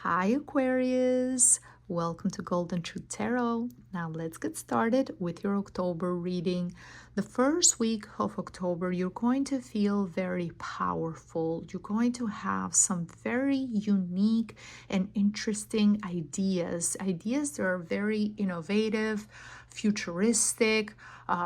Hi Aquarius, welcome to Golden Truth Tarot. Now let's get started with your October reading. The first week of October, you're going to feel very powerful. You're going to have some very unique and interesting ideas that are very innovative, futuristic.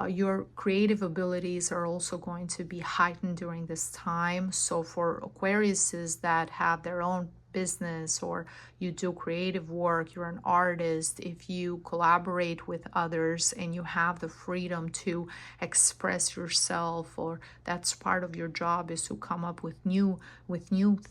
Your creative abilities are also going to be heightened during this time. So for Aquariuses that have their own business, or you do creative work, you're an artist, if you collaborate with others and you have the freedom to express yourself, or that's part of your job is to come up with new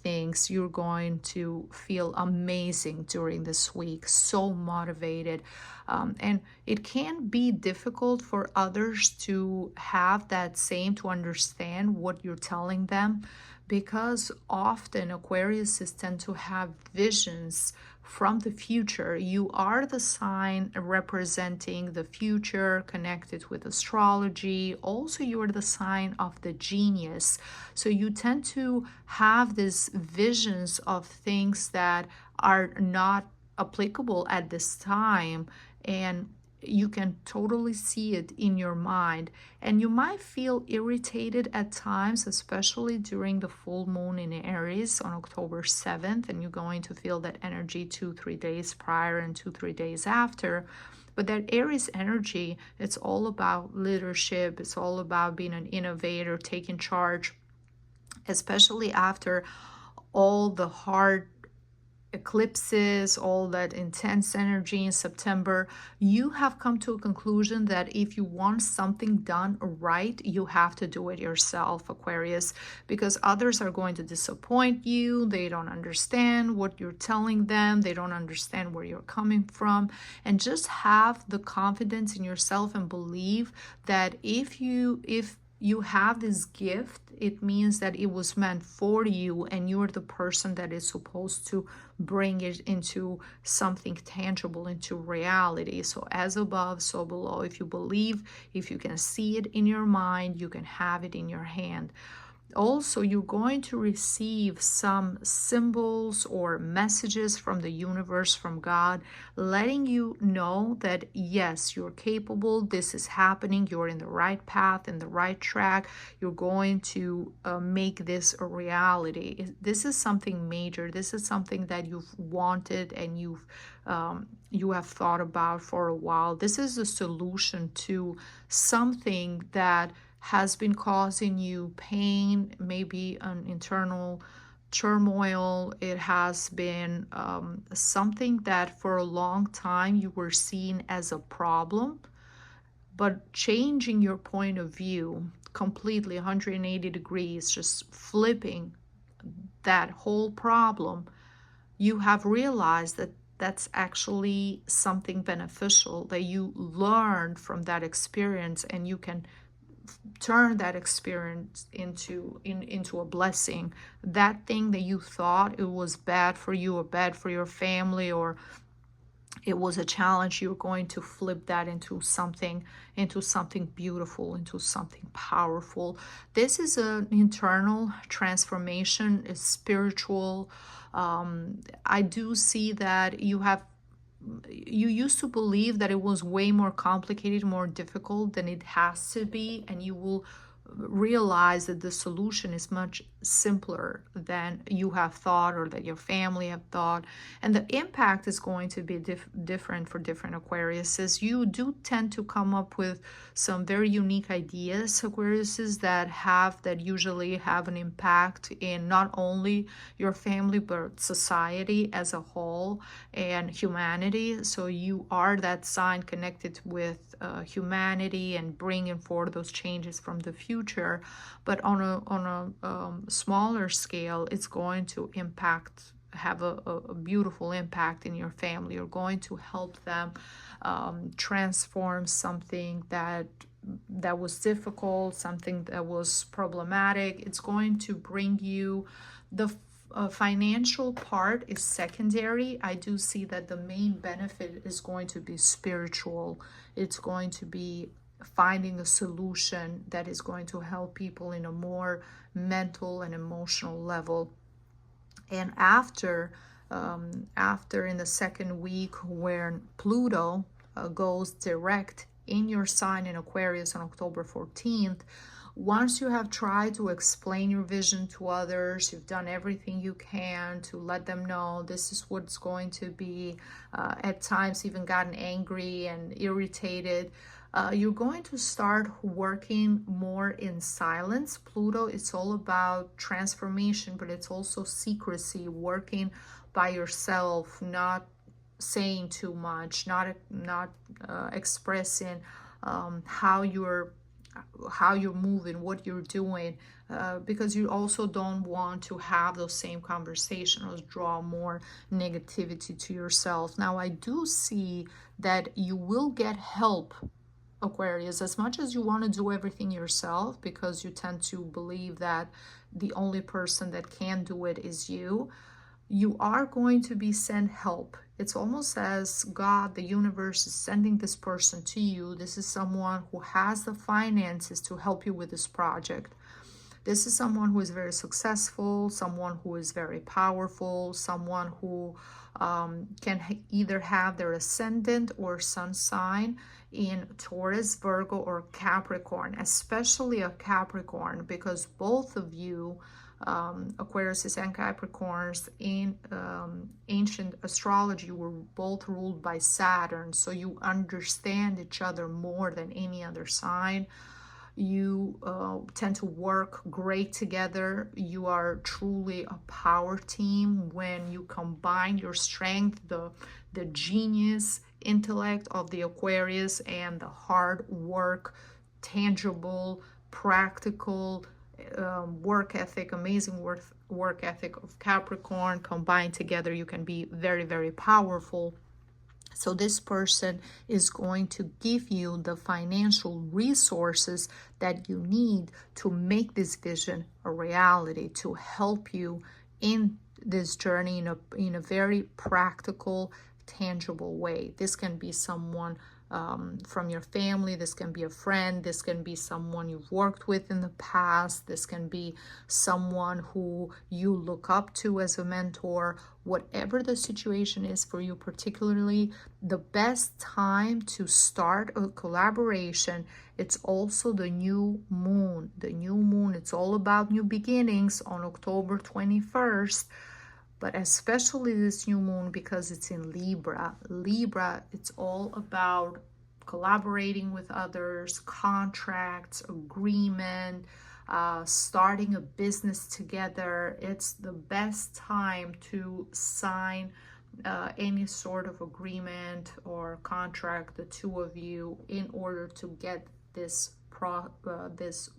things, you're going to feel amazing during this week, so motivated. And it can be difficult for others to have that same, to understand what you're telling them, because often Aquariuses tend to have visions from the future. You are the sign representing the future, connected with astrology. Also, you are the sign of the genius. So you tend to have these visions of things that are not applicable at this time, and you can totally see it in your mind. And you might feel irritated at times, especially during the full moon in Aries on October 7th, and you're going to feel that energy 2-3 days prior and 2-3 days after. But that Aries energy, it's all about leadership, it's all about being an innovator, taking charge, especially after all the hard eclipses, all that intense energy in September. You have come to a conclusion that if you want something done right, you have to do it yourself, Aquarius, because others are going to disappoint you. They don't understand what you're telling them. They don't understand where you're coming from. And just have the confidence in yourself and believe that if you have this gift, it means that it was meant for you, and you're the person that is supposed to bring it into something tangible, into reality. So as above, so below. If you believe, if you can see it in your mind, you can have it in your hand. Also, you're going to receive some symbols or messages from the universe, from God, letting you know that yes, you're capable, this is happening, you're in the right path, in the right track, you're going to make this a reality. This is something major. This is something that you've wanted and you have thought about for a while. This is a solution to something that has been causing you pain, maybe an internal turmoil. It has been something that for a long time you were seeing as a problem, but changing your point of view completely 180 degrees, just flipping that whole problem, you have realized that that's actually something beneficial, that you learned from that experience, and you can turn that experience into a blessing. That thing that you thought it was bad for you or bad for your family, or it was a challenge, you're going to flip that into something beautiful, into something powerful. This is an internal transformation. It's spiritual. I do see that you used to believe that it was way more complicated, more difficult than it has to be, and you will realize that the solution is much simpler than you have thought, or that your family have thought. And the impact is going to be different for different Aquariuses. You do tend to come up with some very unique ideas, Aquariuses, that usually have an impact in not only your family but society as a whole and humanity. So you are that sign connected with humanity and bringing forth those changes from the future. But on a smaller scale, it's going to have a beautiful impact in your family. You're going to help them transform something that was difficult, something that was problematic. It's going to bring you the financial part is secondary. I do see that the main benefit is going to be spiritual. It's going to be finding a solution that is going to help people in a more mental and emotional level. And after after in the second week when Pluto goes direct in your sign in Aquarius on October 14th. Once you have tried to explain your vision to others, you've done everything you can to let them know this is what's going to be, at times even gotten angry and irritated, you're going to start working more in silence. Pluto, it's all about transformation, but it's also secrecy, working by yourself, not saying too much, not expressing how you're moving, what you're doing, because you also don't want to have those same conversations, draw more negativity to yourself. Now, I do see that you will get help, Aquarius, as much as you want to do everything yourself, because you tend to believe that the only person that can do it is you. You are going to be sent help. It's almost as God, the universe, is sending this person to you. This is someone who has the finances to help you with this project. This is someone who is very successful, someone who is very powerful, someone who can either have their ascendant or sun sign in Taurus, Virgo, or Capricorn, especially a Capricorn, because both of you, Aquarius and Capricorns, in ancient astrology were both ruled by Saturn, so you understand each other more than any other sign. You tend to work great together. You are truly a power team when you combine your strength, the genius intellect of the Aquarius, and the hard work, tangible, practical work ethic, amazing work ethic of Capricorn. Combined together, you can be very, very powerful. So this person is going to give you the financial resources that you need to make this vision a reality, to help you in this journey in a very practical, tangible way. This can be someone from your family, this can be a friend, this can be someone you've worked with in the past, this can be someone who you look up to as a mentor. Whatever the situation is for you particularly, the best time to start a collaboration, it's also the new moon. The new moon, it's all about new beginnings on October 21st. But especially this new moon, because it's in Libra. Libra, it's all about collaborating with others, contracts, agreement, starting a business together. It's the best time to sign any sort of agreement or contract, the two of you, in order to get this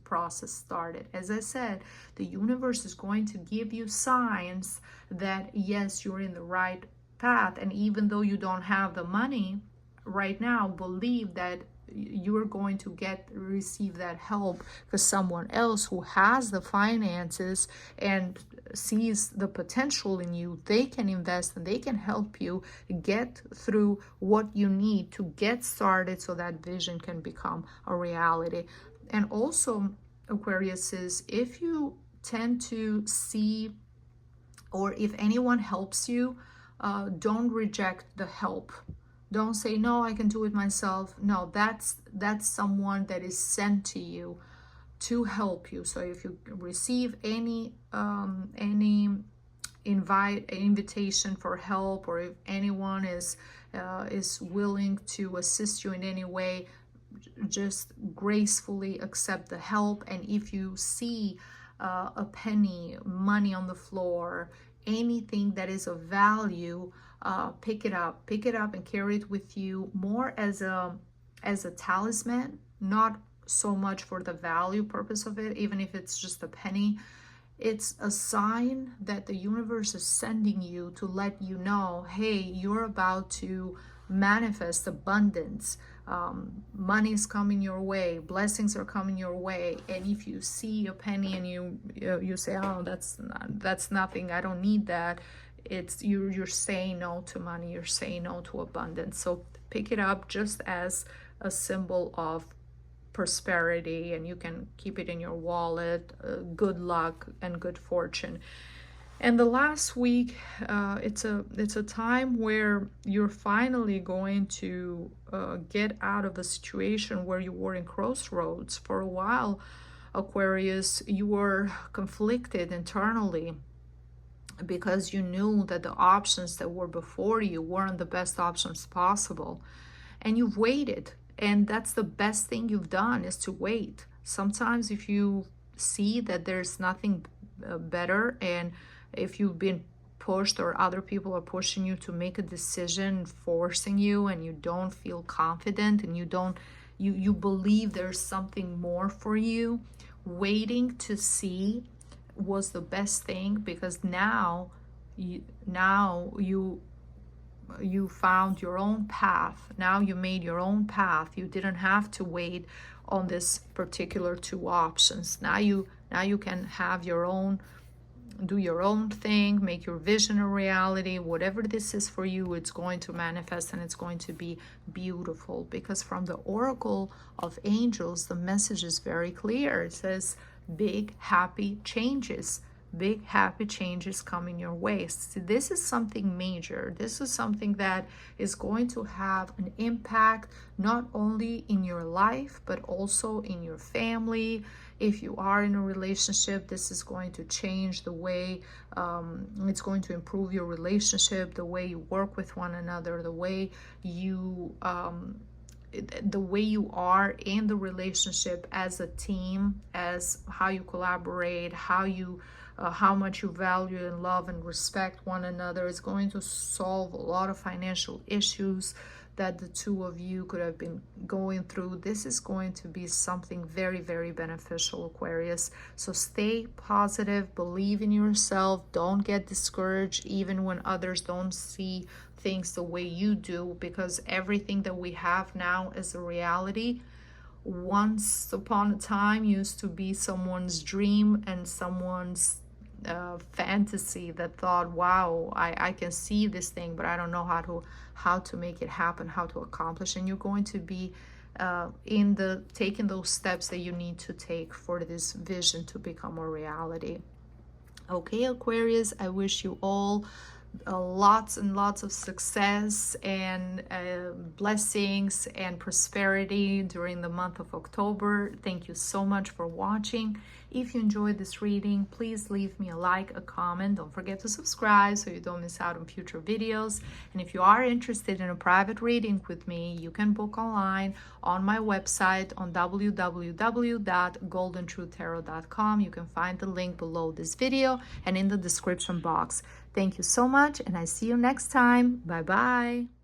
process started. As I said, the universe is going to give you signs that yes, you're in the right path, and even though you don't have the money right now, believe that you're going to receive that help, because someone else who has the finances and sees the potential in you, they can invest and they can help you get through what you need to get started, so that vision can become a reality. And also, Aquarius, is if you tend to see, or if anyone helps you, don't reject the help. Don't say, no, I can do it myself. No, that's someone that is sent to you to help you. So if you receive any invitation for help, or if anyone is willing to assist you in any way, just gracefully accept the help. And if you see a penny, money on the floor, anything that is of value, pick it up and carry it with you, more as a talisman, not so much for the value purpose of it. Even if it's just a penny, it's a sign that the universe is sending you to let you know, hey, you're about to manifest abundance. Money is coming your way, blessings are coming your way. And if you see a penny and you say, oh, that's nothing, I don't need that, it's you're saying no to money, you're saying no to abundance. So pick it up just as a symbol of prosperity, and you can keep it in your wallet, good luck and good fortune. And the last week, it's a time where you're finally going to get out of a situation where you were in crossroads. For a while, Aquarius, you were conflicted internally because you knew that the options that were before you weren't the best options possible. And you've waited. And that's the best thing you've done, is to wait. Sometimes if you see that there's nothing better, and if you've been pushed or other people are pushing you to make a decision, forcing you, and you don't feel confident, and you believe there's something more for you, waiting to see was the best thing, because now you found your own path. Now you made your own path. You didn't have to wait on this particular two options. Now you can have your own, do your own thing, make your vision a reality. Whatever this is for you, it's going to manifest, and it's going to be beautiful, because from the Oracle of Angels, the message is very clear. It says big happy changes. Big happy changes coming your way. So this is something major. This is something that is going to have an impact not only in your life, but also in your family. If you are in a relationship, this is going to change the way, it's going to improve your relationship, the way you work with one another, the way you are in the relationship as a team, as how you collaborate, how much you value and love and respect one another. Is going to solve a lot of financial issues that the two of you could have been going through. This is going to be something very, very beneficial, Aquarius. So stay positive, believe in yourself, don't get discouraged even when others don't see things the way you do, because everything that we have now is a reality. Once upon a time used to be someone's dream and someone's fantasy that thought, wow, I can see this thing, but I don't know how to make it happen, how to accomplish. And you're going to be taking those steps that you need to take for this vision to become a reality. Okay, Aquarius, I wish you all lots and lots of success and blessings and prosperity during the month of October. Thank you so much for watching. If you enjoyed this reading, please leave me a like, a comment. Don't forget to subscribe so you don't miss out on future videos. And if you are interested in a private reading with me, you can book online on my website on www.goldandtruthtarot.com. You can find the link below this video and in the description box. Thank you so much, and I see you next time. Bye-bye.